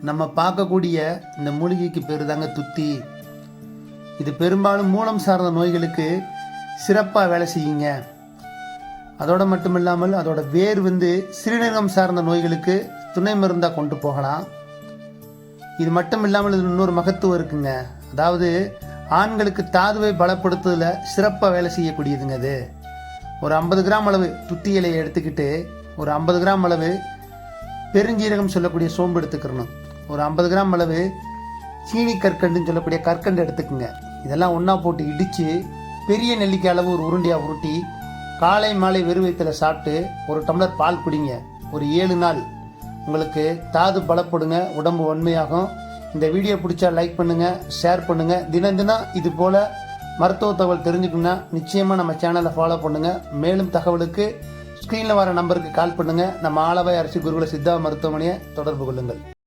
நம்ம பார்க்கக்கூடிய இந்த மூலிகைக்கு பேர் தாங்க துத்தி. இது பெரும்பாலும் மூலம் சார்ந்த நோய்களுக்கு சிறப்பாக வேலை செய்யுங்க. அதோடு மட்டும் இல்லாமல் அதோட வேர் சிறுநீரகம் சார்ந்த நோய்களுக்கு துணை மருந்தாக கொண்டு போகலாம். இது மட்டும் இல்லாமல் இது இன்னொரு மகத்துவம் இருக்குங்க. அதாவது ஆண்களுக்கு தாதுவை பலப்படுத்துவதில் சிறப்பாக வேலை செய்யக்கூடியதுங்க. அது ஒரு 50 கிராம் அளவு துத்தி இலையை எடுத்துக்கிட்டு ஒரு 50 கிராம் அளவு பெருஞ்சீரகம் சொல்லக்கூடிய சோம்பு எடுத்துக்கிறணும். ஒரு 50 கிராம் அளவு சீனி கற்கண்டுன்னு சொல்லக்கூடிய கற்கண்டு எடுத்துக்குங்க. இதெல்லாம் ஒன்றா போட்டு இடித்து பெரிய நெல்லிக்காய் அளவு ஒரு உருண்டையாக உருட்டி காலை மாலை வெறும் வயிற்றில் சாப்பிட்டு ஒரு டம்ளர் பால் குடிங்க. ஒரு 7 நாள் உங்களுக்கு தாது பலப்படுங்க, உடம்பு வன்மையாகும். இந்த வீடியோ பிடிச்சா லைக் பண்ணுங்கள், ஷேர் பண்ணுங்கள். தினம் தினம் இது போல் மருத்துவ தகவல் தெரிஞ்சுக்கணுன்னா நிச்சயமாக நம்ம சேனலை ஃபாலோ பண்ணுங்கள். மேலும் தகவலுக்கு ஸ்க்ரீனில் வர நம்பருக்கு கால் பண்ணுங்கள். நம்ம ஆலவாய் அரசு குருகுல சித்தா மருத்துவமனையை தொடர்பு கொள்ளுங்கள்.